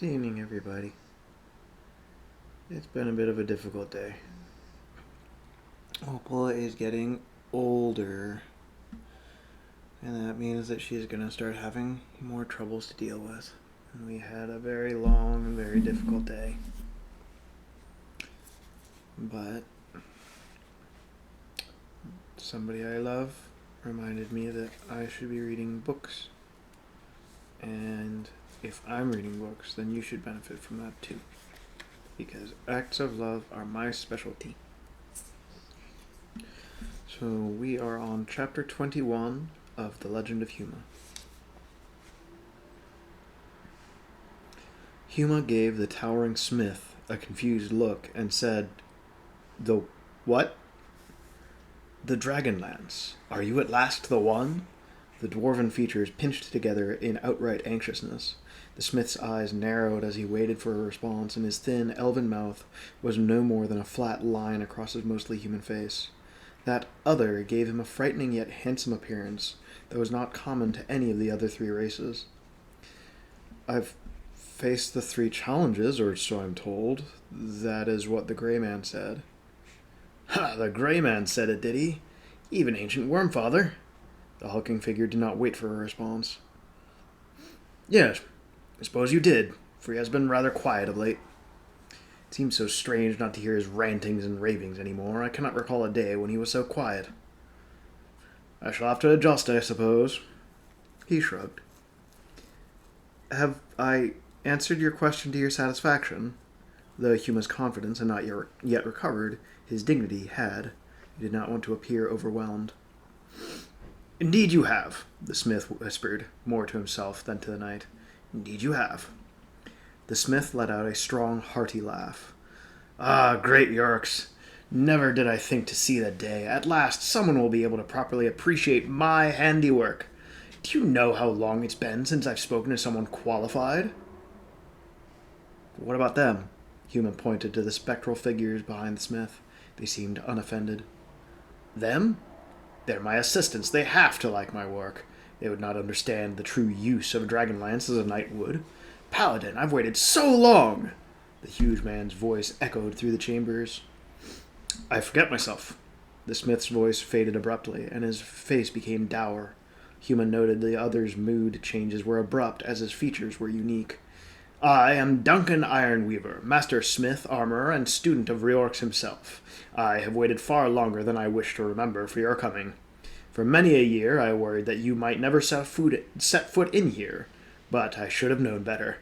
Good evening, everybody. It's been a bit of a difficult day. Opala is getting older, and that means that she's going to start having more troubles to deal with. And we had a very long and very difficult day. But somebody I love reminded me that I should be reading books. And if I'm reading books, then you should benefit from that too. Because acts of love are my specialty. So we are on chapter 21 of The Legend of Huma. Huma gave the towering smith a confused look and said, "The what?" "The Dragonlance. Are you at last the one?" The dwarven features pinched together in outright anxiousness. The smith's eyes narrowed as he waited for a response, and his thin, elven mouth was no more than a flat line across his mostly human face. That other gave him a frightening yet handsome appearance that was not common to any of the other three races. "I've faced the three challenges, or so I'm told. That is what the Grey Man said." "Ha! The Grey Man said it, did he? Even ancient Wormfather?" The hulking figure did not wait for a response. "Yes, I suppose you did, for he has been rather quiet of late. It seems so strange not to hear his rantings and ravings anymore. I cannot recall a day when he was so quiet." "I shall have to adjust, I suppose." He shrugged. "Have I answered your question to your satisfaction?" Though Huma's confidence had not yet recovered, his dignity had. He did not want to appear overwhelmed. "Indeed you have," the smith whispered, more to himself than to the knight. "Indeed you have." The smith let out a strong, hearty laugh. "Ah, great Yorks! Never did I think to see that day. At last someone will be able to properly appreciate my handiwork. Do you know how long it's been since I've spoken to someone qualified?" "What about them?" Huma pointed to the spectral figures behind the smith. They seemed unoffended. "Them? They're my assistants. They have to like my work. They would not understand the true use of a dragonlance as a knight would. Paladin, I've waited so long!" The huge man's voice echoed through the chambers. "I forget myself." The smith's voice faded abruptly, and his face became dour. Huma noted the other's mood changes were abrupt, as his features were unique. "I am Duncan Ironweaver, master smith, armorer, and student of Riorx himself. I have waited far longer than I wish to remember for your coming. For many a year I worried that you might never set foot in here, but I should have known better."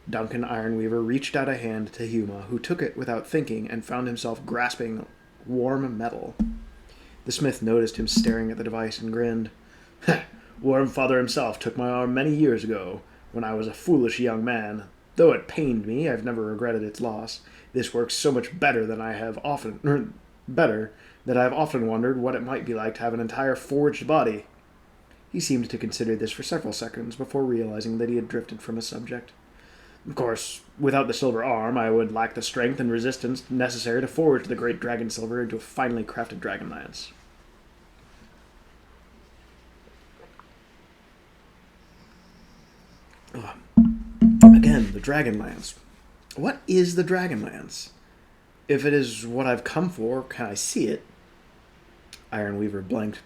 Duncan Ironweaver reached out a hand to Huma, who took it without thinking and found himself grasping warm metal. The smith noticed him staring at the device and grinned. "Wormfather himself took my arm many years ago, when I was a foolish young man. Though it pained me, I've never regretted its loss. This works so much better that I have often wondered what it might be like to have an entire forged body." He seemed to consider this for several seconds before realizing that he had drifted from his subject. "Of course, without the silver arm, I would lack the strength and resistance necessary to forge the great dragon silver into a finely crafted dragon lance." Again, the Dragonlance. What is the Dragonlance? If it is what I've come for, can I see it? Ironweaver blinked.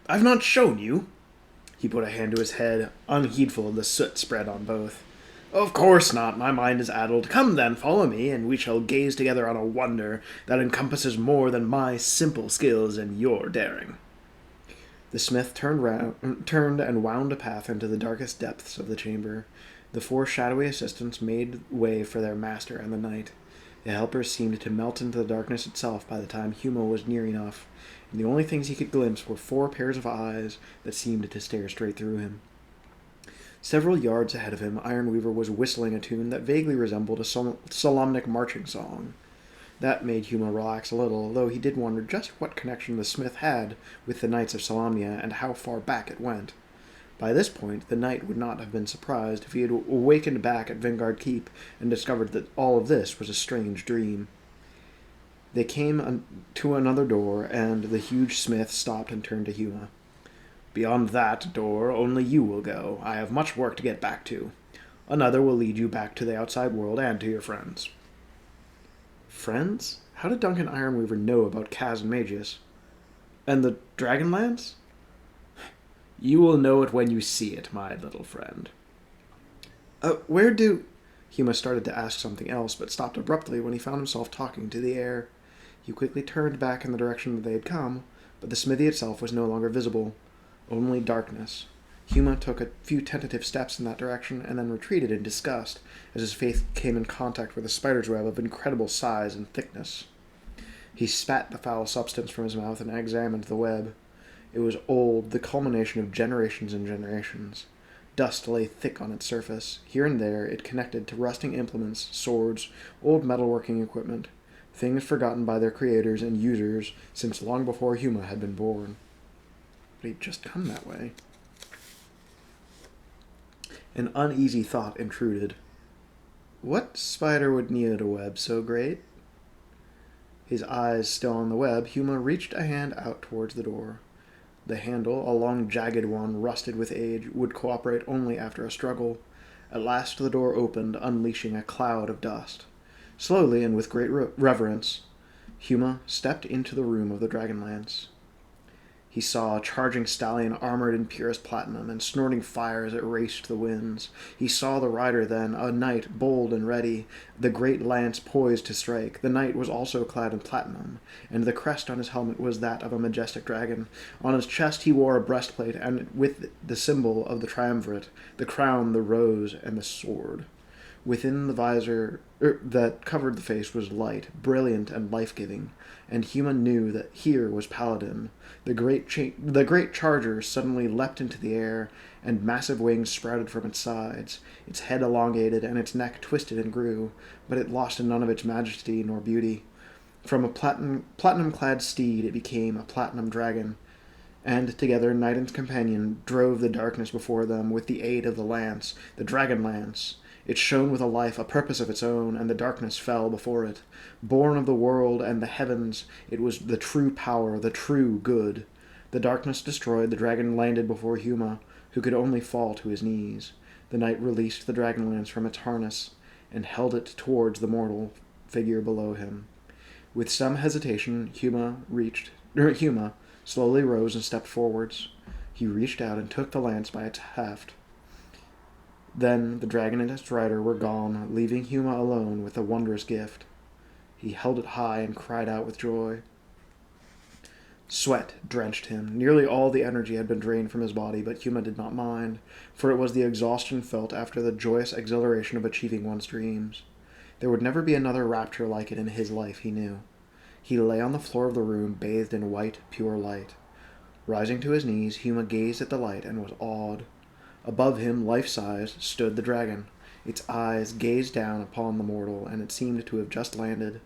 "I've not shown you." He put a hand to his head, unheedful of the soot spread on both. "Of course not. My mind is addled. Come then, follow me, and we shall gaze together on a wonder that encompasses more than my simple skills and your daring." The smith turned and wound a path into the darkest depths of the chamber. The four shadowy assistants made way for their master and the knight. The helpers seemed to melt into the darkness itself by the time Huma was near enough, and the only things he could glimpse were four pairs of eyes that seemed to stare straight through him. Several yards ahead of him, Ironweaver was whistling a tune that vaguely resembled a solemnic marching song. That made Huma relax a little, though he did wonder just what connection the smith had with the Knights of Solamnia and how far back it went. By this point, the knight would not have been surprised if he had awakened back at Vanguard Keep and discovered that all of this was a strange dream. They came to another door, and the huge smith stopped and turned to Huma. "Beyond that door, only you will go. I have much work to get back to. Another will lead you back to the outside world and to your friends. Friends? How did Duncan Ironweaver know about Kaz and Magius? And the Dragonlance? You will know it when you see it, my little friend. Where do... Huma started to ask something else, but stopped abruptly when he found himself talking to the air. He quickly turned back in the direction that they had come, but the smithy itself was no longer visible. Only darkness. Huma took a few tentative steps in that direction and then retreated in disgust as his face came in contact with a spider's web of incredible size and thickness. He spat the foul substance from his mouth and examined the web. It was old, the culmination of generations and generations. Dust lay thick on its surface. Here and there it connected to rusting implements, swords, old metalworking equipment, things forgotten by their creators and users since long before Huma had been born. But he'd just come that way. An uneasy thought intruded. What spider would need a web so great? His eyes still on the web, Huma reached a hand out towards the door. The handle, a long jagged one, rusted with age, would cooperate only after a struggle. At last the door opened, unleashing a cloud of dust. Slowly and with great reverence, Huma stepped into the room of the Dragonlance. He saw a charging stallion armored in purest platinum and snorting fire as it raced the winds. He saw the rider then, a knight bold and ready, the great lance poised to strike. The knight was also clad in platinum, and the crest on his helmet was that of a majestic dragon. On his chest he wore a breastplate, and with the symbol of the triumvirate, the crown, the rose, and the sword. Within the visor that covered the face was light, brilliant and life-giving, and Huma knew that here was Paladin. The great charger suddenly leapt into the air, and massive wings sprouted from its sides. Its head elongated, and its neck twisted and grew, but it lost none of its majesty nor beauty. From a platinum-clad steed it became a platinum dragon, and together knight and companion drove the darkness before them with the aid of the lance, the dragon lance. It shone with a life, a purpose of its own, and the darkness fell before it. Born of the world and the heavens, it was the true power, the true good. The darkness destroyed, the dragon landed before Huma, who could only fall to his knees. The knight released the dragon lance from its harness and held it towards the mortal figure below him. With some hesitation, Huma slowly rose and stepped forwards. He reached out and took the lance by its haft. Then the dragon and its rider were gone, leaving Huma alone with a wondrous gift. He held it high and cried out with joy. Sweat drenched him. Nearly all the energy had been drained from his body, but Huma did not mind, for it was the exhaustion felt after the joyous exhilaration of achieving one's dreams. There would never be another rapture like it in his life, he knew. He lay on the floor of the room, bathed in white, pure light. Rising to his knees, Huma gazed at the light and was awed. Above him, life-size, stood the dragon. Its eyes gazed down upon the mortal, and it seemed to have just landed.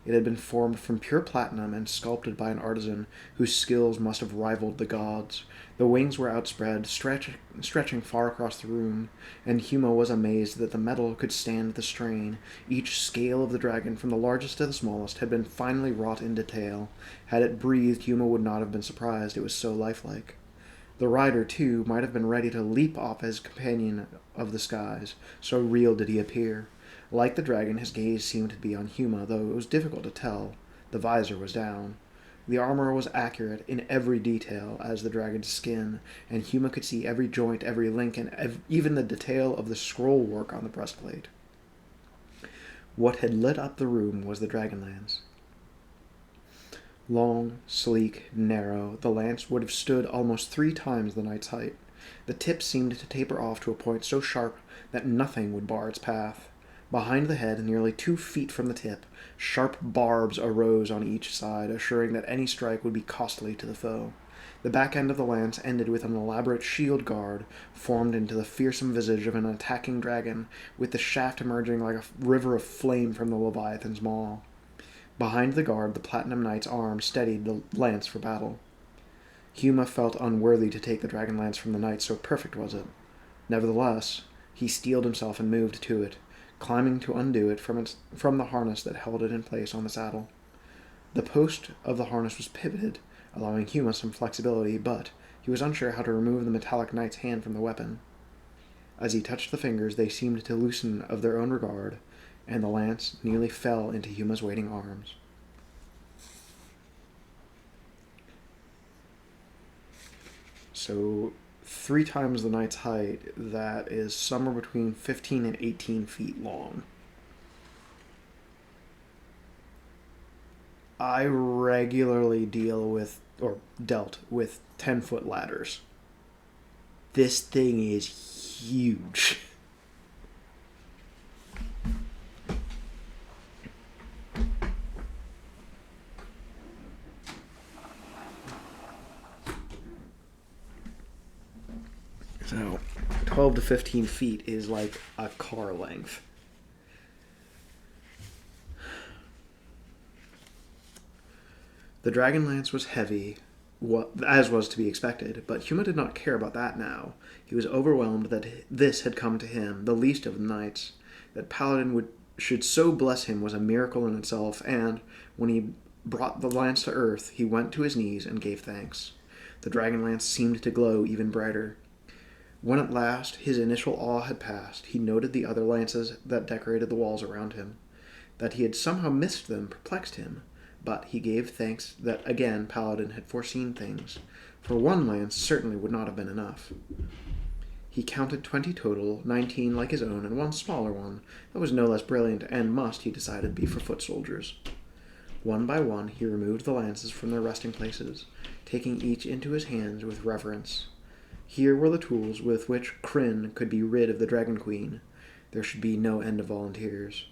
It had been formed from pure platinum and sculpted by an artisan whose skills must have rivaled the gods. The wings were outspread, stretching far across the room, and Huma was amazed that the metal could stand the strain. Each scale of the dragon, from the largest to the smallest, had been finely wrought in detail. Had it breathed, Huma would not have been surprised. It was so lifelike. The rider, too, might have been ready to leap off his companion of the skies, so real did he appear. Like the dragon, his gaze seemed to be on Huma, though it was difficult to tell. The visor was down. The armor was accurate in every detail as the dragon's skin, and Huma could see every joint, every link, and even the detail of the scroll work on the breastplate. What had lit up the room was the dragon lance. Long, sleek, narrow, the lance would have stood almost 3 times the knight's height. The tip seemed to taper off to a point so sharp that nothing would bar its path. Behind the head, nearly 2 feet from the tip, sharp barbs arose on each side, assuring that any strike would be costly to the foe. The back end of the lance ended with an elaborate shield guard formed into the fearsome visage of an attacking dragon, with the shaft emerging like a river of flame from the Leviathan's maw. Behind the guard, the Platinum Knight's arm steadied the lance for battle. Huma felt unworthy to take the dragon lance from the knight, so perfect was it. Nevertheless, he steeled himself and moved to it, climbing to undo it from the harness that held it in place on the saddle. The post of the harness was pivoted, allowing Huma some flexibility, but he was unsure how to remove the metallic knight's hand from the weapon. As he touched the fingers, they seemed to loosen of their own regard, and the lance nearly fell into Huma's waiting arms. So 3 times the knight's height, that is somewhere between 15 and 18 feet long. I regularly dealt with 10-foot ladders. This thing is huge. So 12 to 15 feet is like a car length. The dragon lance was heavy, as was to be expected, but Huma did not care about that now. He was overwhelmed that this had come to him, the least of the knights. That Paladin should so bless him was a miracle in itself, and when he brought the lance to earth, he went to his knees and gave thanks. The dragon lance seemed to glow even brighter. When at last his initial awe had passed, he noted the other lances that decorated the walls around him. That he had somehow missed them perplexed him, but he gave thanks that again Paladin had foreseen things, for one lance certainly would not have been enough. He counted 20 total, 19 like his own, and one smaller one that was no less brilliant and must, he decided, be for foot soldiers. One by one he removed the lances from their resting places, taking each into his hands with reverence. Here were the tools with which Kryn could be rid of the Dragon Queen. There should be no end of volunteers.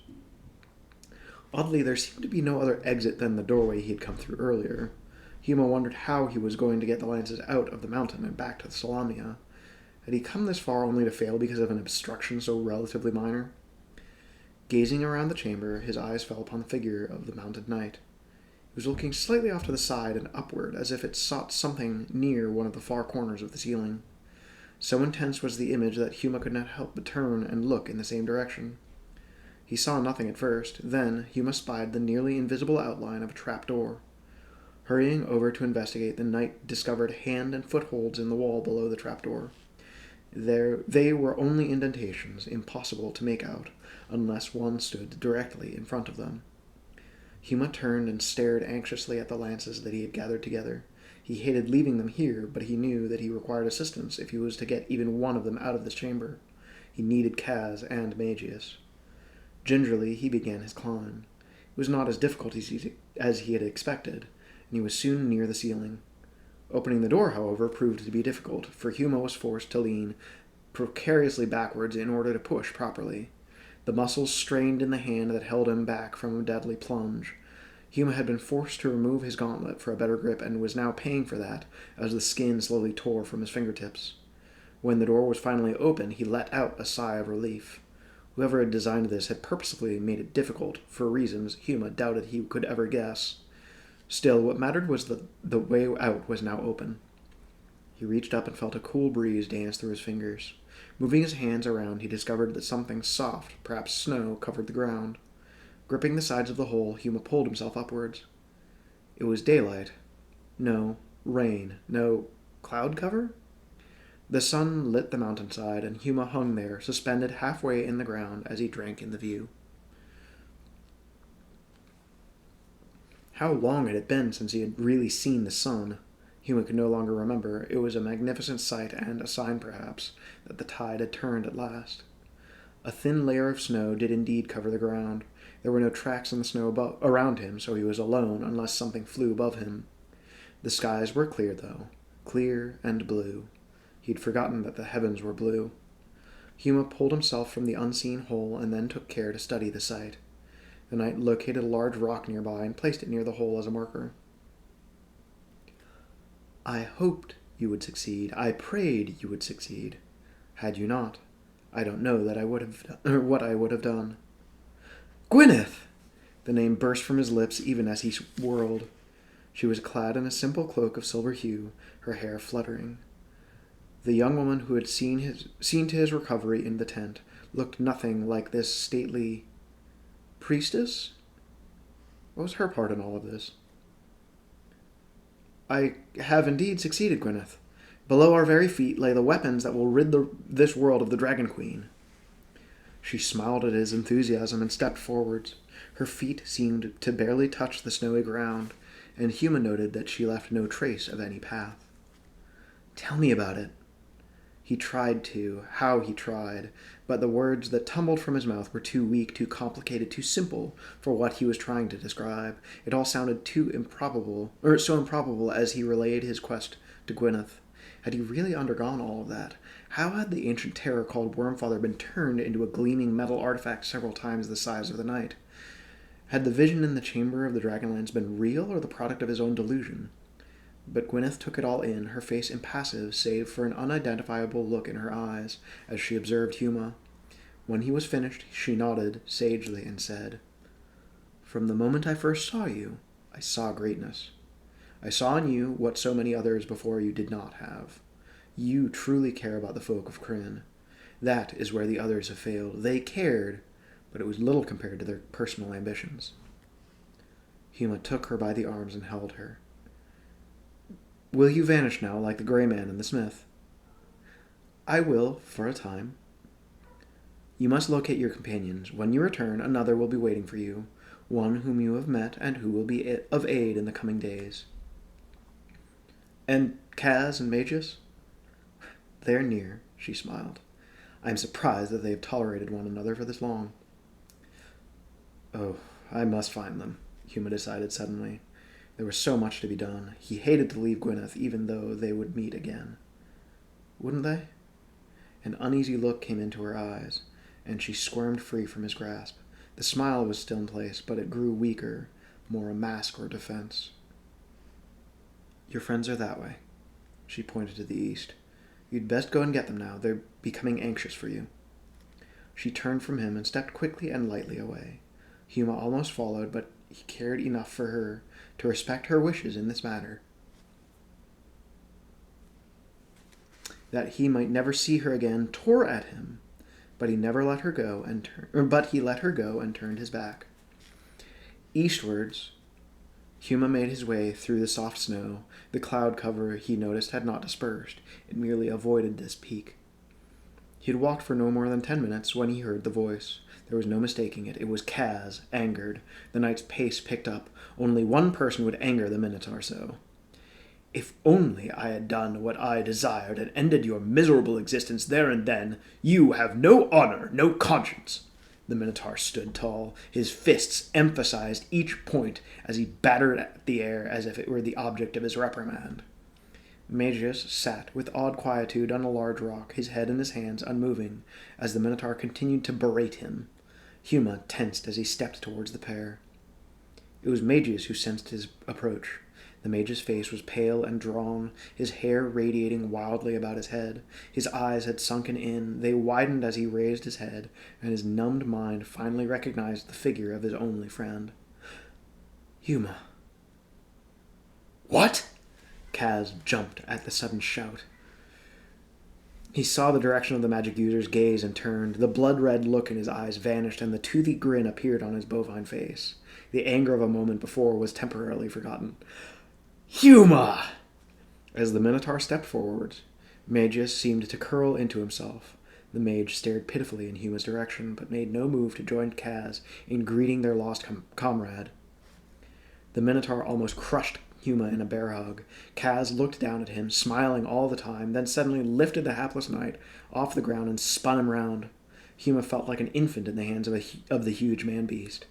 Oddly, there seemed to be no other exit than the doorway he had come through earlier. Huma wondered how he was going to get the lances out of the mountain and back to the Salamia. Had he come this far only to fail because of an obstruction so relatively minor? Gazing around the chamber, his eyes fell upon the figure of the mounted knight. He was looking slightly off to the side and upward, as if it sought something near one of the far corners of the ceiling. So intense was the image that Huma could not help but turn and look in the same direction. He saw nothing at first. Then Huma spied the nearly invisible outline of a trapdoor. Hurrying over to investigate, the knight discovered hand and footholds in the wall below the trapdoor. They were only indentations, impossible to make out, unless one stood directly in front of them. Huma turned and stared anxiously at the lances that he had gathered together. He hated leaving them here, but he knew that he required assistance if he was to get even one of them out of this chamber. He needed Kaz and Magius. Gingerly, he began his climb. It was not as difficult as he had expected, and he was soon near the ceiling. Opening the door, however, proved to be difficult, for Huma was forced to lean precariously backwards in order to push properly. The muscles strained in the hand that held him back from a deadly plunge. Huma had been forced to remove his gauntlet for a better grip and was now paying for that as the skin slowly tore from his fingertips. When the door was finally open, he let out a sigh of relief. Whoever had designed this had purposefully made it difficult, for reasons Huma doubted he could ever guess. Still, what mattered was that the way out was now open. He reached up and felt a cool breeze dance through his fingers. Moving his hands around, he discovered that something soft, perhaps snow, covered the ground. Gripping the sides of the hole, Huma pulled himself upwards. It was daylight. No, rain. No, cloud cover? The sun lit the mountainside, and Huma hung there, suspended halfway in the ground as he drank in the view. How long had it been since he had really seen the sun? Huma could no longer remember. It was a magnificent sight, and a sign, perhaps, that the tide had turned at last. A thin layer of snow did indeed cover the ground. There were no tracks in the snow around him, so he was alone, unless something flew above him. The skies were clear, though. Clear and blue. He'd forgotten that the heavens were blue. Huma pulled himself from the unseen hole and then took care to study the sight. The knight located a large rock nearby and placed it near the hole as a marker. I hoped you would succeed. I prayed you would succeed. Had you not, I don't know that I would have what I would have done. Gwyneth! The name burst from his lips even as he whirled. She was clad in a simple cloak of silver hue, her hair fluttering. The young woman who had seen to his recovery in the tent looked nothing like this stately priestess. What was her part in all of this? I have indeed succeeded, Gwyneth. Below our very feet lay the weapons that will rid this world of the Dragon Queen. She smiled at his enthusiasm and stepped forwards. Her feet seemed to barely touch the snowy ground, and Huma noted that she left no trace of any path. "Tell me about it." He tried to, how he tried, but the words that tumbled from his mouth were too weak, too complicated, too simple for what he was trying to describe. It all sounded too improbable, or so improbable as he relayed his quest to Gwyneth. Had he really undergone all of that? How had the ancient terror called Wormfather been turned into a gleaming metal artifact several times the size of the night? Had the vision in the chamber of the Dragonlance been real or the product of his own delusion? But Gwyneth took it all in, her face impassive save for an unidentifiable look in her eyes as she observed Huma. When he was finished, she nodded sagely and said, "From the moment I first saw you, I saw greatness. I saw in you what so many others before you did not have. You truly care about the folk of Krynn. That is where the others have failed. They cared, but it was little compared to their personal ambitions." Huma took her by the arms and held her. "Will you vanish now, like the Grey Man and the Smith?" "I will, for a time." "You must locate your companions. When you return, another will be waiting for you, one whom you have met and who will be of aid in the coming days." "And Kaz and Magus?" "They're near," she smiled. "I am surprised that they have tolerated one another for this long." "Oh, I must find them," Huma decided suddenly. There was so much to be done. He hated to leave Gwyneth, even though they would meet again. Wouldn't they? An uneasy look came into her eyes, and she squirmed free from his grasp. The smile was still in place, but it grew weaker, more a mask or defense. "Your friends are that way." She pointed to the east. "You'd best go and get them now. They're becoming anxious for you." She turned from him and stepped quickly and lightly away. Huma almost followed, but he cared enough for her to respect her wishes in this matter. That he might never see her again tore at him, but he let her go and turned his back. Eastwards, Huma made his way through the soft snow. The cloud cover, he noticed, had not dispersed. It merely avoided this peak. He had walked for no more than 10 minutes when he heard the voice. There was no mistaking it. It was Kaz, angered. The knight's pace picked up. Only one person would anger the Minotaur so. "If only I had done what I desired and ended your miserable existence there and then. You have no honor, no conscience." The Minotaur stood tall. His fists emphasized each point as he battered at the air as if it were the object of his reprimand. Magus sat with odd quietude on a large rock, his head in his hands, unmoving, as the Minotaur continued to berate him. Huma tensed as he stepped towards the pair. It was Magus who sensed his approach. The mage's face was pale and drawn, his hair radiating wildly about his head. His eyes had sunken in. They widened as he raised his head, and his numbed mind finally recognized the figure of his only friend. "Huma." "What?" Kaz jumped at the sudden shout. He saw the direction of the magic user's gaze and turned. The blood-red look in his eyes vanished, and the toothy grin appeared on his bovine face. The anger of a moment before was temporarily forgotten. "Huma!" As the Minotaur stepped forward, Magus seemed to curl into himself. The mage stared pitifully in Huma's direction, but made no move to join Kaz in greeting their lost comrade. The Minotaur almost crushed Huma in a bear hug. Kaz looked down at him, smiling all the time, then suddenly lifted the hapless knight off the ground and spun him round. Huma felt like an infant in the hands of the huge man-beast.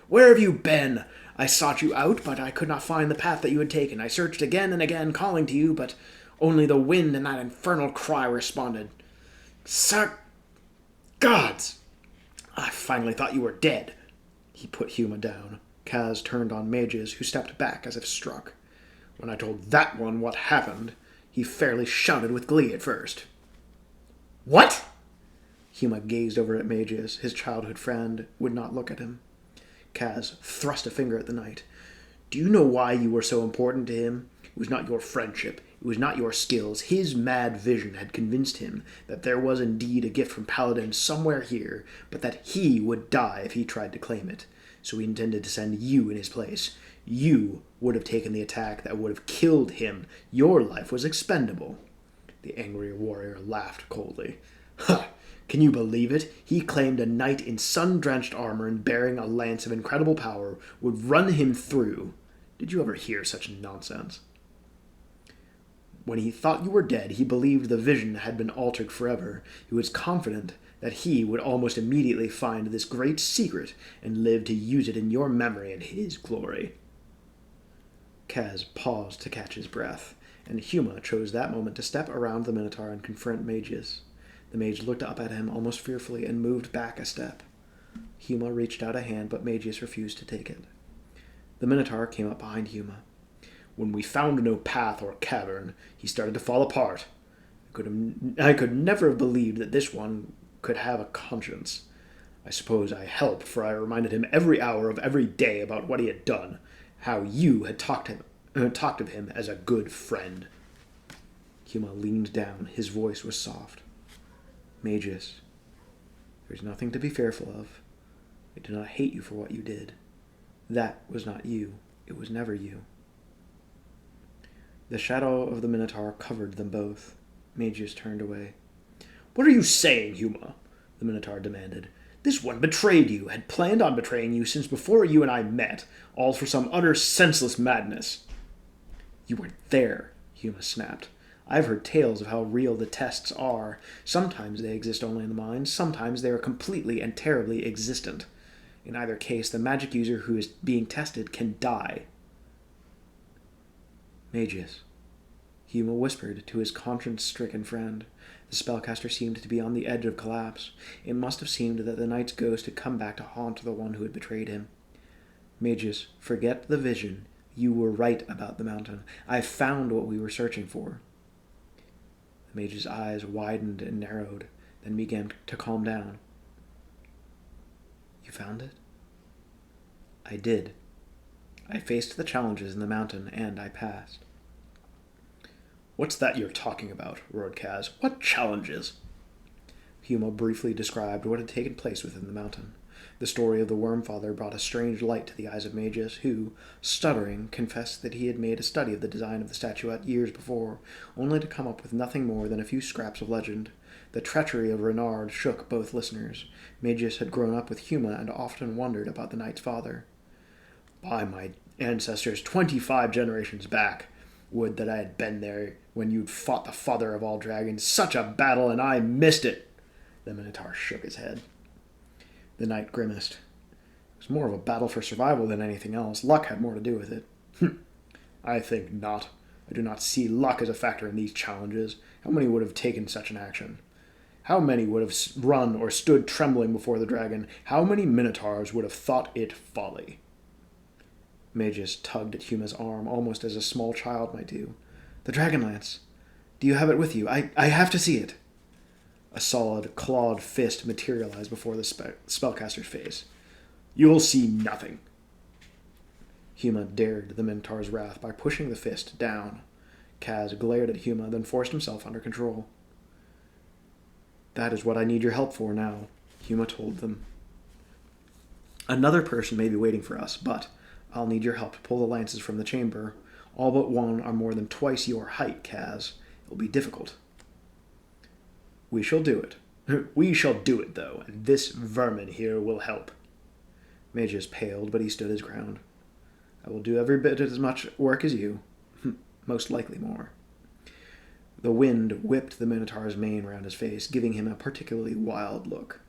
"Where have you been? I sought you out, but I could not find the path that you had taken. I searched again and again, calling to you, but only the wind and that infernal cry responded. Sir gods! I finally thought you were dead." He put Huma down. Kaz turned on Magus, who stepped back as if struck. "When I told that one what happened, he fairly shouted with glee at first." "What?" Huma gazed over at Magus. His childhood friend would not look at him. Kaz thrust a finger at the knight. "Do you know why you were so important to him? It was not your friendship. It was not your skills. His mad vision had convinced him that there was indeed a gift from Paladin somewhere here, but that he would die if he tried to claim it. So he intended to send you in his place. You would have taken the attack that would have killed him. Your life was expendable." The angry warrior laughed coldly. "Ha! Can you believe it? He claimed a knight in sun-drenched armor and bearing a lance of incredible power would run him through. Did you ever hear such nonsense? When he thought you were dead, he believed the vision had been altered forever. He was confident that he would almost immediately find this great secret and live to use it in your memory and his glory." Kaz paused to catch his breath, and Huma chose that moment to step around the Minotaur and confront Magius. The mage looked up at him almost fearfully and moved back a step. Huma reached out a hand, but Magius refused to take it. The Minotaur came up behind Huma. "When we found no path or cavern, he started to fall apart. I could never have believed that this one could have a conscience. I suppose I helped, for I reminded him every hour of every day about what he had done, how you had talked of him as a good friend." Huma leaned down. His voice was soft. "Magius, there is nothing to be fearful of. I do not hate you for what you did. That was not you. It was never you." The shadow of the Minotaur covered them both. Magius turned away. "What are you saying, Huma?" the Minotaur demanded. "This one betrayed you, had planned on betraying you since before you and I met, all for some utter senseless madness." "You weren't there," Huma snapped. "I've heard tales of how real the tests are. Sometimes they exist only in the mind, sometimes they are completely and terribly existent. In either case, the magic user who is being tested can die." "Magius," Huma whispered to his conscience-stricken friend. The spellcaster seemed to be on the edge of collapse. It must have seemed that the knight's ghost had come back to haunt the one who had betrayed him. "Magius, forget the vision. You were right about the mountain. I found what we were searching for." The mage's eyes widened and narrowed, then began to calm down. "You found it?" "I did. I faced the challenges in the mountain, and I passed." "What's that you're talking about?" roared Kaz. "What challenges?" Huma briefly described what had taken place within the mountain. The story of the Wormfather brought a strange light to the eyes of Magius, who, stuttering, confessed that he had made a study of the design of the statuette years before, only to come up with nothing more than a few scraps of legend. The treachery of Renard shook both listeners. Magius had grown up with Huma and often wondered about the knight's father. "By my ancestors 25 generations back, would that I had been there when you'd fought the father of all dragons. Such a battle, and I missed it!" The Minotaur shook his head. The knight grimaced. "It was more of a battle for survival than anything else. Luck had more to do with it." "I think not. I do not see luck as a factor in these challenges. How many would have taken such an action? How many would have run or stood trembling before the dragon? How many Minotaurs would have thought it folly?" Magius tugged at Huma's arm almost as a small child might do. "The dragon lance. Do you have it with you? I have to see it." A solid, clawed fist materialized before the spellcaster's face. "You'll see nothing." Huma dared the Minotaur's wrath by pushing the fist down. Kaz glared at Huma, then forced himself under control. "That is what I need your help for now," Huma told them. "Another person may be waiting for us, but I'll need your help to pull the lances from the chamber. All but one are more than twice your height, Kaz. It will be difficult." "We shall do it. We shall do it, though, and this vermin here will help." Magius paled, but he stood his ground. "I will do every bit as much work as you. Most likely more." The wind whipped the Minotaur's mane round his face, giving him a particularly wild look.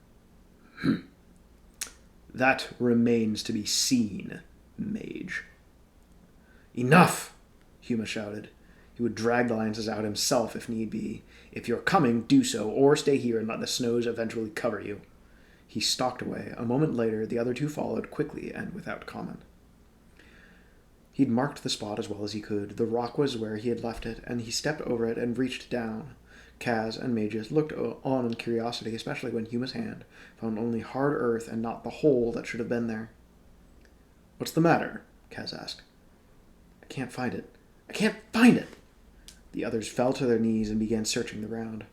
"That remains to be seen, mage." "Enough!" Huma shouted. He would drag the lances out himself if need be. "If you're coming, do so, or stay here and let the snows eventually cover you." He stalked away. A moment later, the other two followed quickly and without comment. He'd marked the spot as well as he could. The rock was where he had left it, and he stepped over it and reached down. Kaz and Magius looked on in curiosity, especially when Huma's hand found only hard earth and not the hole that should have been there. "What's the matter?" Kaz asked. "I can't find it. I can't find it!" The others fell to their knees and began searching the ground.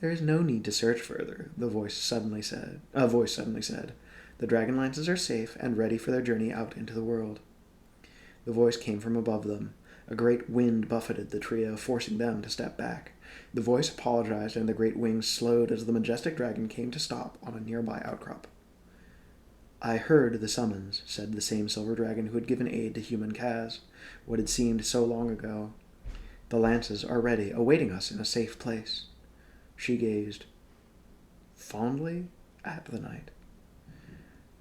"There is no need to search further," a voice suddenly said. "The dragon lances are safe and ready for their journey out into the world." The voice came from above them. A great wind buffeted the trio, forcing them to step back. The voice apologized, and the great wings slowed as the majestic dragon came to stop on a nearby outcrop. "I heard the summons," said the same silver dragon who had given aid to human Kaz, what had seemed so long ago. "The lances are ready, awaiting us in a safe place." She gazed fondly at the knight.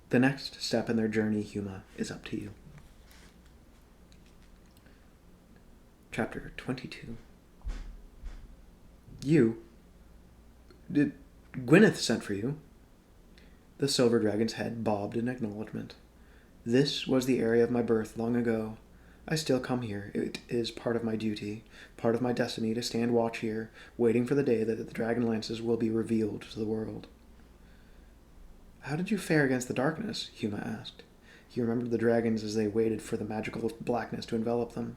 "The next step in their journey, Huma, is up to you." Chapter 22. "You? Did Gwyneth sent for you?" The silver dragon's head bobbed in acknowledgement. "This was the area of my birth long ago. I still come here. It is part of my duty, part of my destiny to stand watch here, waiting for the day that the dragon lances will be revealed to the world." "How did you fare against the darkness?" Huma asked. He remembered the dragons as they waited for the magical blackness to envelop them.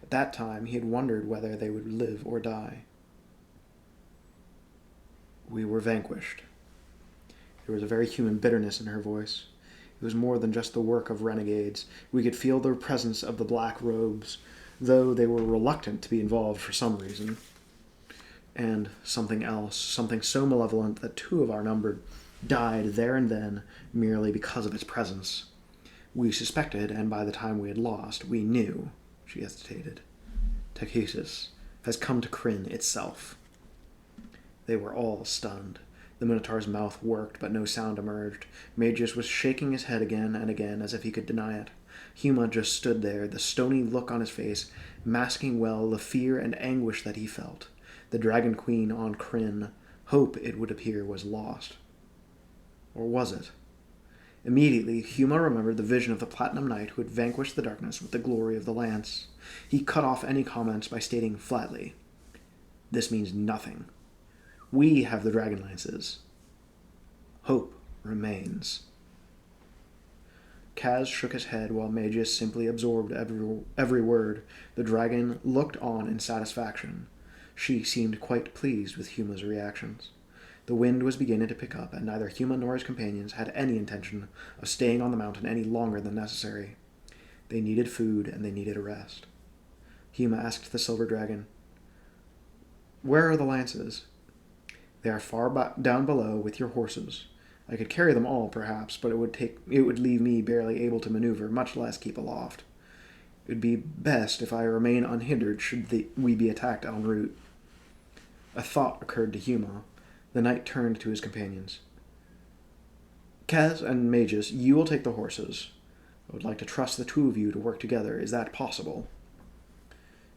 At that time, he had wondered whether they would live or die. "We were vanquished." There was a very human bitterness in her voice. It was more than just the work of renegades. We could feel the presence of the black robes, though they were reluctant to be involved for some reason. And something else, something so malevolent that 2 of our number died there and then merely because of its presence. We suspected, and by the time we had lost, we knew. She hesitated. "Takhisis has come to Kryn itself." They were all stunned. The Minotaur's mouth worked, but no sound emerged. Magus was shaking his head again and again as if he could deny it. Huma just stood there, the stony look on his face, masking well the fear and anguish that he felt. The Dragon Queen on Kryn, hope, it would appear, was lost. Or was it? Immediately, Huma remembered the vision of the Platinum Knight who had vanquished the darkness with the glory of the lance. He cut off any comments by stating flatly, "This means nothing. We have the dragon lances. Hope remains." Kaz shook his head while Magus simply absorbed every word. The dragon looked on in satisfaction. She seemed quite pleased with Huma's reactions. The wind was beginning to pick up, and neither Huma nor his companions had any intention of staying on the mountain any longer than necessary. They needed food, and they needed a rest. Huma asked the silver dragon, "Where are the lances?" "They are far down below with your horses. I could carry them all, perhaps, but it would leave me barely able to maneuver, much less keep aloft. It would be best if I remain unhindered should we be attacked en route." A thought occurred to Huma. The knight turned to his companions. "Kaz and Magus, you will take the horses. I would like to trust the 2 of you to work together. Is that possible?"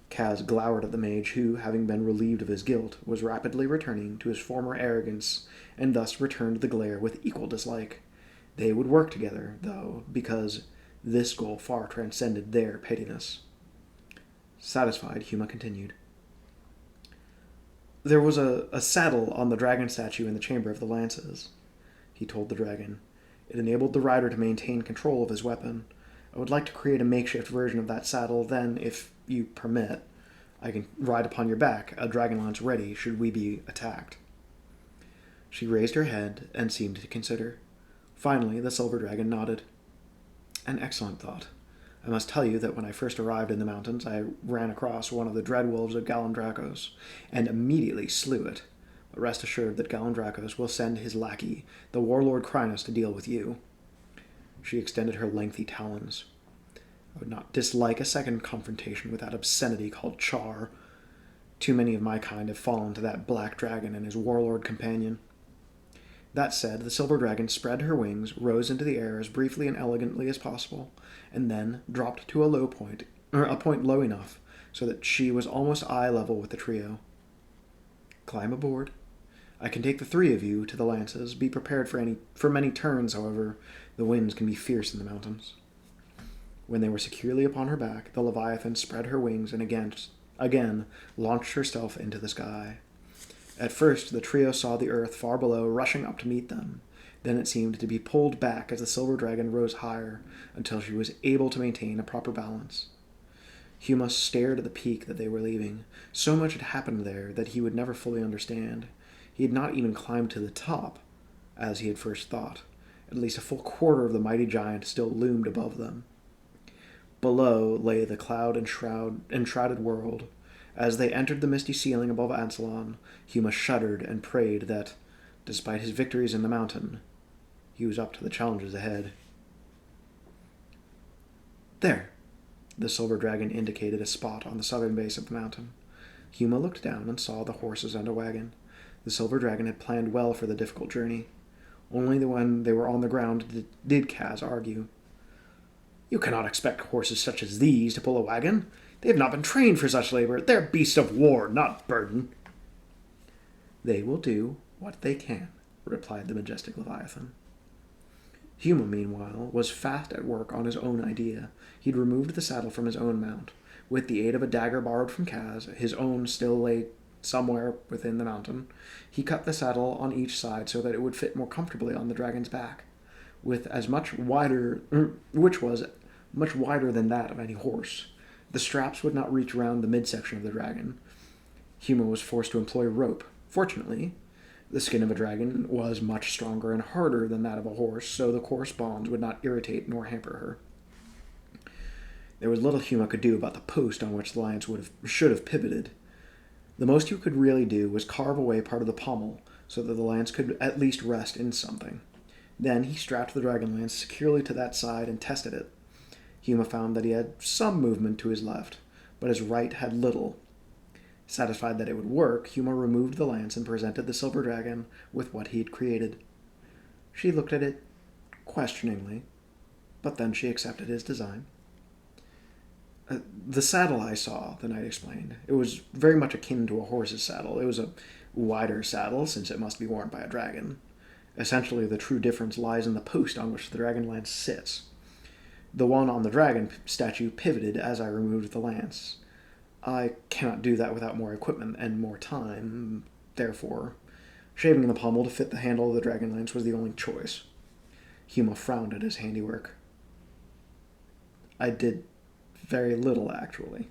Kaz glowered at the mage who, having been relieved of his guilt, was rapidly returning to his former arrogance, and thus returned the glare with equal dislike. They would work together, though, because this goal far transcended their pettiness. Satisfied, Huma continued. "There was a saddle on the dragon statue in the Chamber of the Lances," he told the dragon. "It enabled the rider to maintain control of his weapon. I would like to create a makeshift version of that saddle, then, if you permit, I can ride upon your back, a dragon lance ready should we be attacked." She raised her head and seemed to consider. Finally, the silver dragon nodded. "An excellent thought. I must tell you that when I first arrived in the mountains, I ran across one of the dread wolves of Gallandrakos, and immediately slew it. But rest assured that Gallandrakos will send his lackey, the warlord Krynos, to deal with you." She extended her lengthy talons. "I would not dislike a second confrontation with that obscenity called Char. Too many of my kind have fallen to that black dragon and his warlord companion." That said, the silver dragon spread her wings, rose into the air as briefly and elegantly as possible, and then dropped to a point low enough so that she was almost eye level with the trio. "Climb aboard. I can take the 3 of you to the lances. Be prepared for many turns, however. The winds can be fierce in the mountains." When they were securely upon her back, the Leviathan spread her wings and again launched herself into the sky. At first, the trio saw the earth far below rushing up to meet them. Then it seemed to be pulled back as the silver dragon rose higher until she was able to maintain a proper balance. Huma stared at the peak that they were leaving. So much had happened there that he would never fully understand. He had not even climbed to the top, as he had first thought. At least a full quarter of the mighty giant still loomed above them. Below lay the cloud-enshrouded world. As they entered the misty ceiling above Ansalon, Huma shuddered and prayed that, despite his victories in the mountain, he was up to the challenges ahead. There, the silver dragon indicated a spot on the southern base of the mountain. Huma looked down and saw the horses and a wagon. The silver dragon had planned well for the difficult journey. Only when they were on the ground did Kaz argue. "You cannot expect horses such as these to pull a wagon. They have not been trained for such labor. They're beasts of war, not burden." "They will do what they can," replied the majestic Leviathan. Huma, meanwhile, was fast at work on his own idea. He'd removed the saddle from his own mount. With the aid of a dagger borrowed from Kaz, his own still lay somewhere within the mountain. He cut the saddle on each side so that it would fit more comfortably on the dragon's back, which was much wider than that of any horse. The straps would not reach around the midsection of the dragon. Huma was forced to employ rope. Fortunately, the skin of a dragon was much stronger and harder than that of a horse, so the coarse bonds would not irritate nor hamper her. There was little Huma could do about the post on which the lance should have pivoted. The most he could really do was carve away part of the pommel, so that the lance could at least rest in something. Then he strapped the dragon lance securely to that side and tested it. Huma found that he had some movement to his left, but his right had little. Satisfied that it would work, Huma removed the lance and presented the silver dragon with what he had created. She looked at it questioningly, but then she accepted his design. "The saddle I saw," the knight explained. "It was very much akin to a horse's saddle. It was a wider saddle, since it must be worn by a dragon. Essentially, the true difference lies in the post on which the dragon lance sits. The one on the dragon statue pivoted as I removed the lance. I cannot do that without more equipment and more time. Therefore, shaving the pommel to fit the handle of the dragon lance was the only choice." Huma frowned at his handiwork. "I did very little, actually."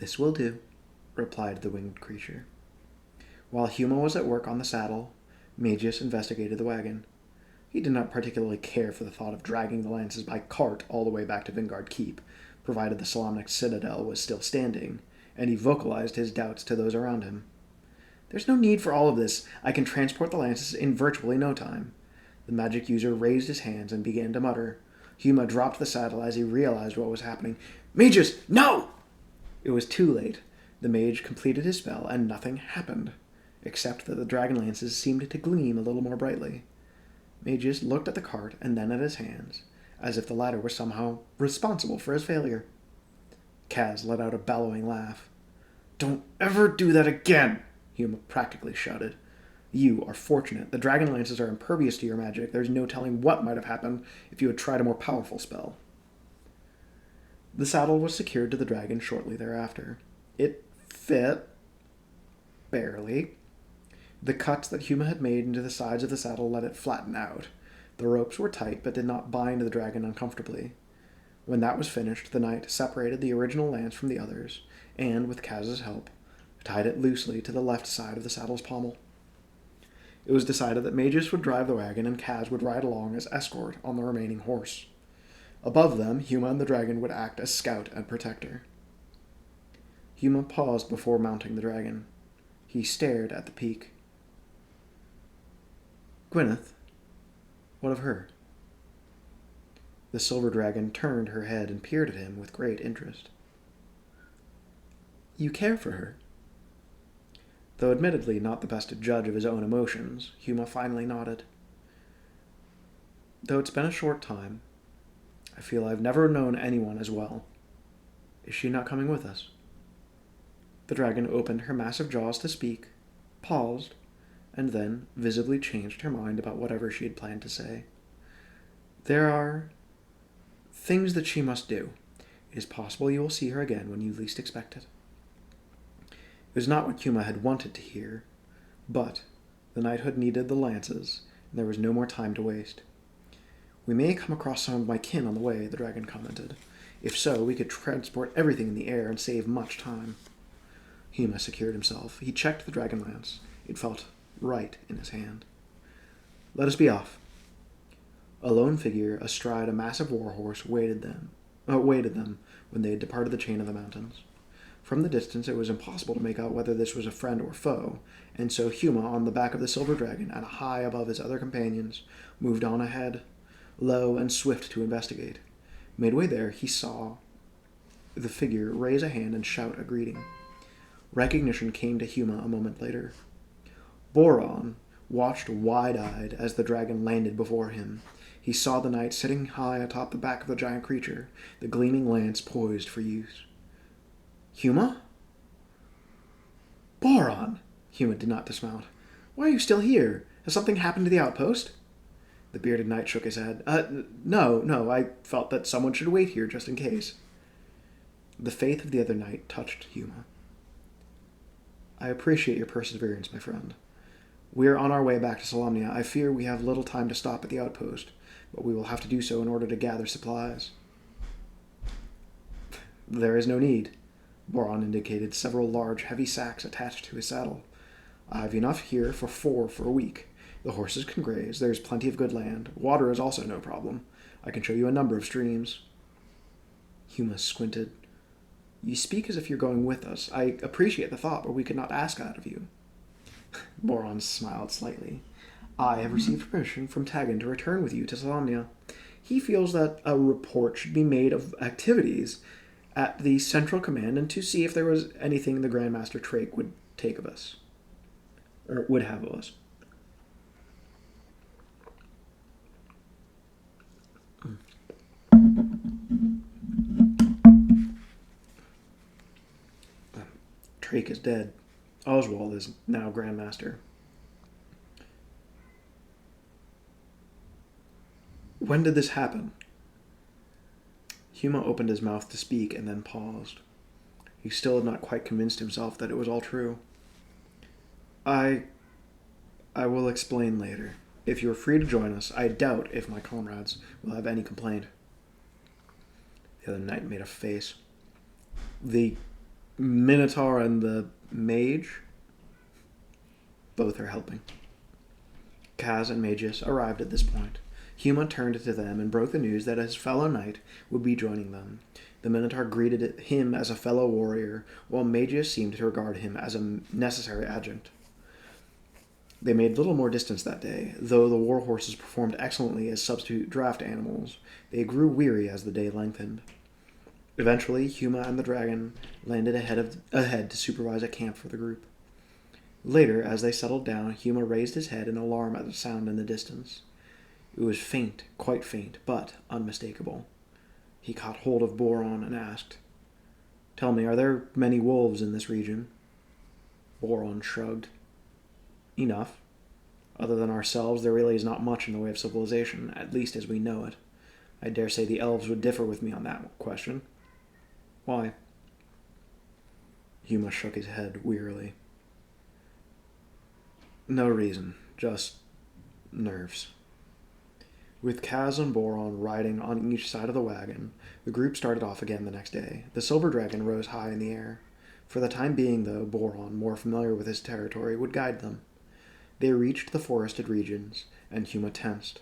"This will do," replied the winged creature. While Huma was at work on the saddle, Magius investigated the wagon. He did not particularly care for the thought of dragging the lances by cart all the way back to Vingard Keep, provided the Solamnic citadel was still standing, and he vocalized his doubts to those around him. "There's no need for all of this. I can transport the lances in virtually no time." The magic user raised his hands and began to mutter. Huma dropped the saddle as he realized what was happening. "Magus, no!" It was too late. The mage completed his spell, and nothing happened, except that the dragon lances seemed to gleam a little more brightly. Magius looked at the cart and then at his hands, as if the latter were somehow responsible for his failure. Kaz let out a bellowing laugh. "Don't ever do that again!" Huma practically shouted. "You are fortunate. The dragon lances are impervious to your magic. There's no telling what might have happened if you had tried a more powerful spell." The saddle was secured to the dragon shortly thereafter. It fit, barely. The cuts that Huma had made into the sides of the saddle let it flatten out. The ropes were tight, but did not bind the dragon uncomfortably. When that was finished, the knight separated the original lance from the others, and, with Kaz's help, tied it loosely to the left side of the saddle's pommel. It was decided that Magius would drive the wagon and Kaz would ride along as escort on the remaining horse. Above them, Huma and the dragon would act as scout and protector. Huma paused before mounting the dragon. He stared at the peak. "Gwyneth, what of her?" The silver dragon turned her head and peered at him with great interest. "You care for her?" Though admittedly not the best judge of his own emotions, Huma finally nodded. "Though it's been a short time, I feel I've never known anyone as well. Is she not coming with us?" The dragon opened her massive jaws to speak, paused, and then visibly changed her mind about whatever she had planned to say. "There are things that she must do. It is possible you will see her again when you least expect it." It was not what Huma had wanted to hear, but the knighthood needed the lances, and there was no more time to waste. "We may come across some of my kin on the way," the dragon commented. "If so, we could transport everything in the air and save much time." Huma secured himself. He checked the dragon lance. It felt right in his hand. "Let us be off." A lone figure astride a massive warhorse awaited them when they had departed the chain of the mountains. From the distance it was impossible to make out whether this was a friend or foe, and so Huma, on the back of the silver dragon and high above his other companions, moved on ahead, low and swift to investigate. Midway there he saw the figure raise a hand and shout a greeting. Recognition came to Huma a moment later. Boron watched wide-eyed as the dragon landed before him. He saw the knight sitting high atop the back of the giant creature, the gleaming lance poised for use. Huma? Boron! Huma did not dismount. Why are you still here? Has something happened to the outpost? The bearded knight shook his head. No, I felt that someone should wait here just in case. The faith of the other knight touched Huma. I appreciate your perseverance, my friend. We are on our way back to Solamnia. I fear we have little time to stop at the outpost, but we will have to do so in order to gather supplies. There is no need. Boron indicated several large, heavy sacks attached to his saddle. I've enough here for 4 for a week. The horses can graze. There is plenty of good land. Water is also no problem. I can show you a number of streams. Huma squinted. You speak as if you're going with us. I appreciate the thought, but we could not ask that of you. Boron smiled slightly. I have received permission from Tagan to return with you to Solamnia. He feels that a report should be made of activities at the Central Command and to see if there was anything the Grandmaster Trake would take of us. Or would have of us. Trake is dead. Oswald is now Grandmaster. When did this happen? Huma opened his mouth to speak and then paused. He still had not quite convinced himself that it was all true. I will explain later. If you are free to join us, I doubt if my comrades will have any complaint. The other knight made a face. The Minotaur and the Mage, both are helping. Kaz and Magius arrived at this point. Huma turned to them and broke the news that his fellow knight would be joining them. The Minotaur greeted him as a fellow warrior, while Magius seemed to regard him as a necessary adjunct. They made little more distance that day. Though the war horses performed excellently as substitute draft animals, they grew weary as the day lengthened. Eventually, Huma and the dragon landed ahead to supervise a camp for the group. Later, as they settled down, Huma raised his head in alarm at a sound in the distance. It was faint, quite faint, but unmistakable. He caught hold of Boron and asked, Tell me, are there many wolves in this region? Boron shrugged. Enough. Other than ourselves, there really is not much in the way of civilization, at least as we know it. I dare say the elves would differ with me on that question. Why? Huma shook his head wearily. No reason, just nerves. With Kaz and Boron riding on each side of the wagon, the group started off again the next day. The silver dragon rose high in the air. For the time being, though, Boron, more familiar with his territory, would guide them. They reached the forested regions, and Huma tensed.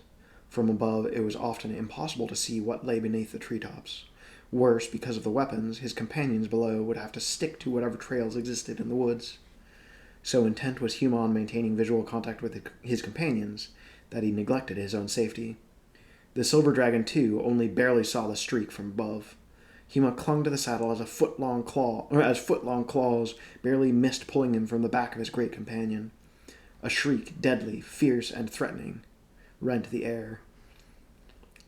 From above, it was often impossible to see what lay beneath the treetops. Worse, because of the weapons, his companions below would have to stick to whatever trails existed in the woods. So intent was Huma on maintaining visual contact with his companions that he neglected his own safety. The silver dragon, too, only barely saw the streak from above. Huma clung to the saddle as foot-long claws barely missed pulling him from the back of his great companion. A shriek, deadly, fierce, and threatening, rent the air.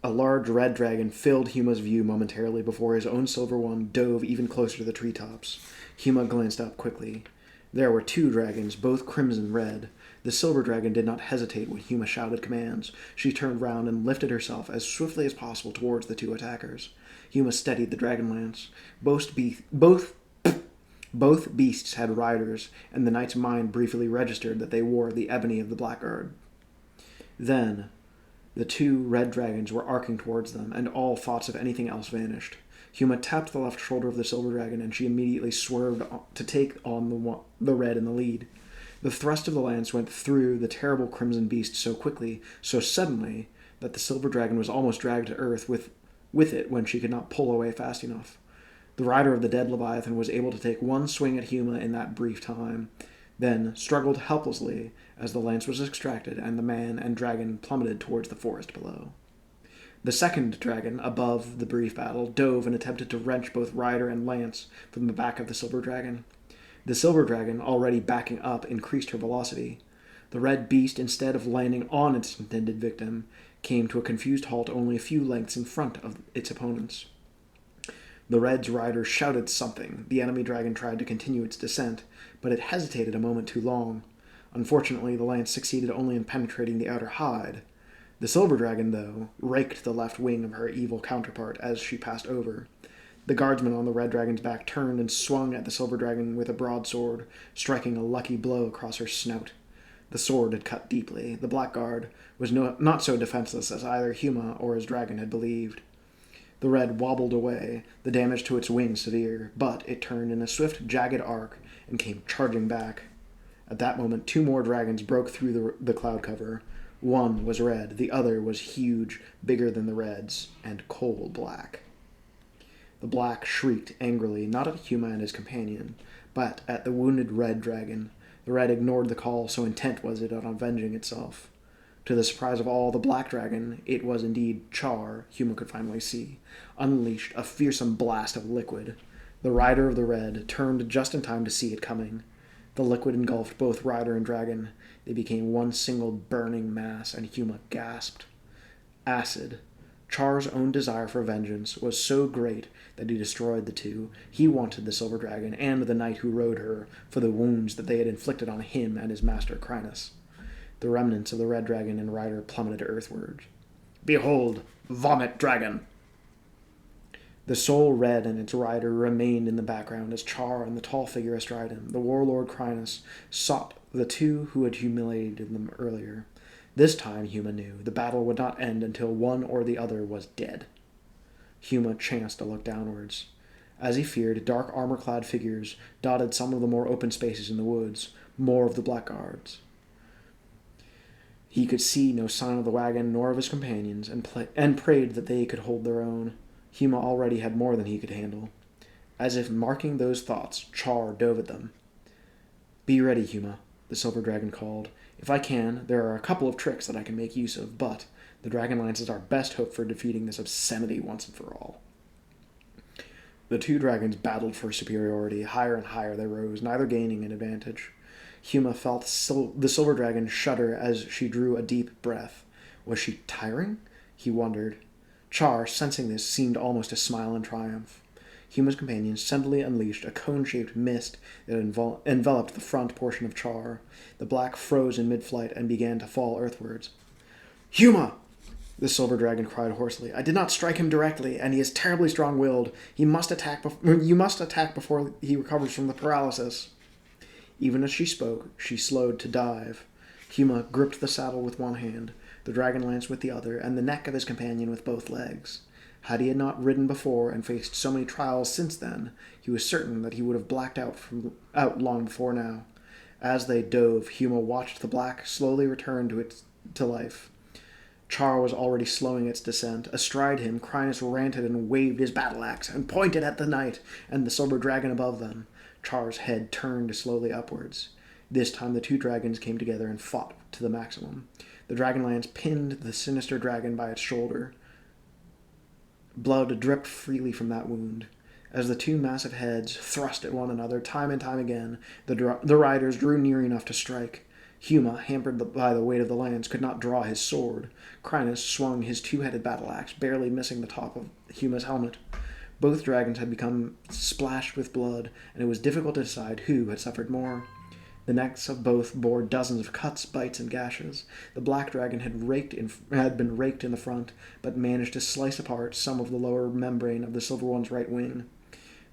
A large red dragon filled Huma's view momentarily before his own silver one dove even closer to the treetops. Huma glanced up quickly. There were 2 dragons, both crimson red. The silver dragon did not hesitate when Huma shouted commands. She turned round and lifted herself as swiftly as possible towards the 2 attackers. Huma steadied the dragon lance. Both beasts had riders, and the knight's mind briefly registered that they wore the ebony of the blackguard. Then the 2 red dragons were arcing towards them, and all thoughts of anything else vanished. Huma tapped the left shoulder of the silver dragon, and she immediately swerved to take on the red in the lead. The thrust of the lance went through the terrible crimson beast so quickly, so suddenly, that the silver dragon was almost dragged to earth with it when she could not pull away fast enough. The rider of the dead Leviathan was able to take one swing at Huma in that brief time, then struggled helplessly as the lance was extracted and the man and dragon plummeted towards the forest below. The second dragon, above the brief battle, dove and attempted to wrench both rider and lance from the back of the silver dragon. The silver dragon, already backing up, increased her velocity. The red beast, instead of landing on its intended victim, came to a confused halt only a few lengths in front of its opponents. The red's rider shouted something. The enemy dragon tried to continue its descent, but it hesitated a moment too long. Unfortunately, the lance succeeded only in penetrating the outer hide. The silver dragon, though, raked the left wing of her evil counterpart as she passed over. The guardsman on the red dragon's back turned and swung at the silver dragon with a broadsword, striking a lucky blow across her snout. The sword had cut deeply. The blackguard was not so defenseless as either Huma or his dragon had believed. The red wobbled away, the damage to its wing severe, but it turned in a swift, jagged arc and came charging back. At that moment, two more dragons broke through the cloud cover. One was red, the other was huge, bigger than the red's, and coal black. The black shrieked angrily, not at Huma and his companion, but at the wounded red dragon. The red ignored the call, so intent was it on avenging itself. To the surprise of all, the black dragon, it was indeed Char, Huma could finally see, unleashed a fearsome blast of liquid. The rider of the red turned just in time to see it coming. The liquid engulfed both rider and dragon. They became one single burning mass, and Huma gasped. Acid. Char's own desire for vengeance was so great that he destroyed the two. He wanted the silver dragon and the knight who rode her for the wounds that they had inflicted on him and his master Crinus. The remnants of the red dragon and rider plummeted earthward. "Behold, vomit dragon!" The sole red and its rider remained in the background as Char and the tall figure astride him, the warlord Crinus, sought the two who had humiliated them earlier. This time, Huma knew, the battle would not end until one or the other was dead. Huma chanced to look downwards. As he feared, dark armor-clad figures dotted some of the more open spaces in the woods, more of the blackguards. He could see no sign of the wagon nor of his companions, and prayed that they could hold their own. Huma already had more than he could handle. As if marking those thoughts, Char dove at them. "Be ready, Huma," the silver dragon called. "If I can, there are a couple of tricks that I can make use of, but the dragon lance is our best hope for defeating this obscenity once and for all." The two dragons battled for superiority. Higher and higher they rose, neither gaining an advantage. Huma felt the silver dragon shudder as she drew a deep breath. Was she tiring? He wondered. Char, sensing this, seemed almost to smile in triumph. Huma's companion suddenly unleashed a cone-shaped mist that enveloped the front portion of Char. The black froze in mid-flight and began to fall earthwards. "Huma!" the silver dragon cried hoarsely. "I did not strike him directly, and he is terribly strong-willed. You must attack before he recovers from the paralysis." Even as she spoke, she slowed to dive. Huma gripped the saddle with one hand, the dragon lance with the other, and the neck of his companion with both legs. Had he not ridden before and faced so many trials since then, he was certain that he would have blacked out long before now. As they dove, Huma watched the black slowly return to life. Char was already slowing its descent. Astride him, Crinus ranted and waved his battle-axe and pointed at the knight and the silver dragon above them. Char's head turned slowly upwards. This time the two dragons came together and fought to the maximum. The dragon lance pinned the sinister dragon by its shoulder. Blood dripped freely from that wound. As the two massive heads thrust at one another time and time again, the riders drew near enough to strike. Huma, hampered by the weight of the lance, could not draw his sword. Crinus swung his two-headed battle-axe, barely missing the top of Huma's helmet. Both dragons had become splashed with blood, and it was difficult to decide who had suffered more. The necks of both bore dozens of cuts, bites, and gashes. The black dragon had been raked in the front, but managed to slice apart some of the lower membrane of the silver one's right wing.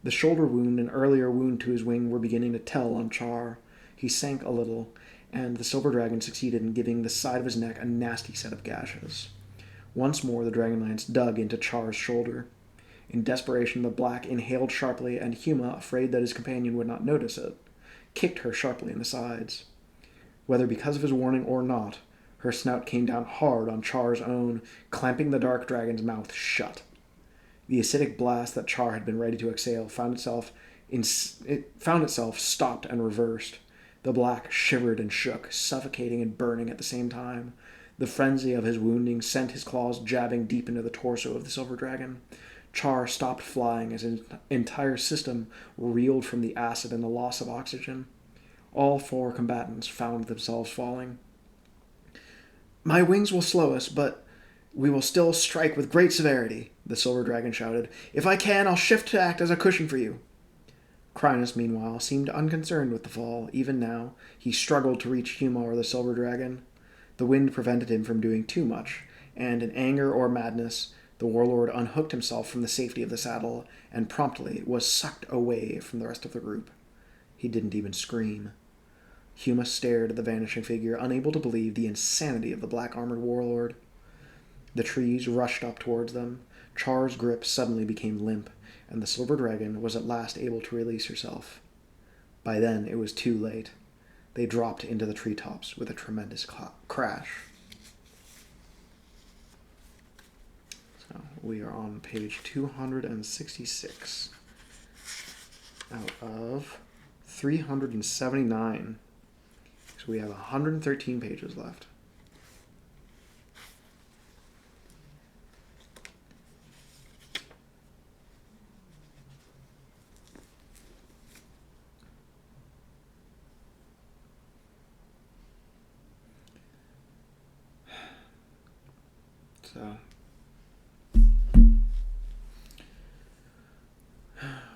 The shoulder wound and earlier wound to his wing were beginning to tell on Char. He sank a little, and the silver dragon succeeded in giving the side of his neck a nasty set of gashes. Once more the dragon lance dug into Char's shoulder. In desperation, the black inhaled sharply, and Huma, afraid that his companion would not notice it, kicked her sharply in the sides. Whether because of his warning or not, Her snout came down hard on Char's own, clamping the dark dragon's mouth shut. The acidic blast that Char had been ready to exhale found itself stopped and reversed. The black shivered and shook, suffocating and burning at the same time. The frenzy of his wounding sent his claws jabbing deep into the torso of the silver dragon. Char stopped flying as his entire system reeled from the acid and the loss of oxygen. All four combatants found themselves falling. "My wings will slow us, but we will still strike with great severity," the silver dragon shouted. "If I can, I'll shift to act as a cushion for you." Crinus, meanwhile, seemed unconcerned with the fall. Even now, he struggled to reach Huma or the silver dragon. The wind prevented him from doing too much, and in anger or madness, the warlord unhooked himself from the safety of the saddle and promptly was sucked away from the rest of the group. He didn't even scream. Huma stared at the vanishing figure, unable to believe the insanity of the black-armored warlord. The trees rushed up towards them. Char's grip suddenly became limp, and the silver dragon was at last able to release herself. By then, it was too late. They dropped into the treetops with a tremendous crash. So we are on page 266 out of 379. So we have 113 pages left. So,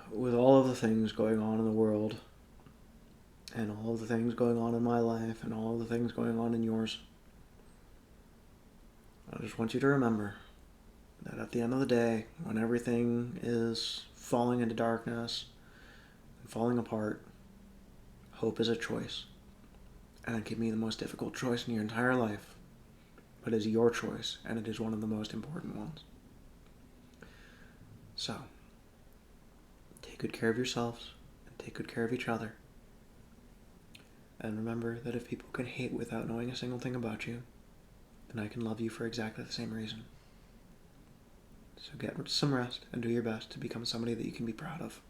with all of the things going on in the world, and all of the things going on in my life, and all of the things going on in yours, I just want you to remember that at the end of the day, when everything is falling into darkness and falling apart, hope is a choice. And it can be the most difficult choice in your entire life, but it is your choice, and it is one of the most important ones. So, take good care of yourselves, and take good care of each other. And remember that if people can hate without knowing a single thing about you, then I can love you for exactly the same reason. So get some rest and do your best to become somebody that you can be proud of.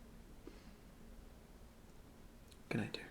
Good night, dear.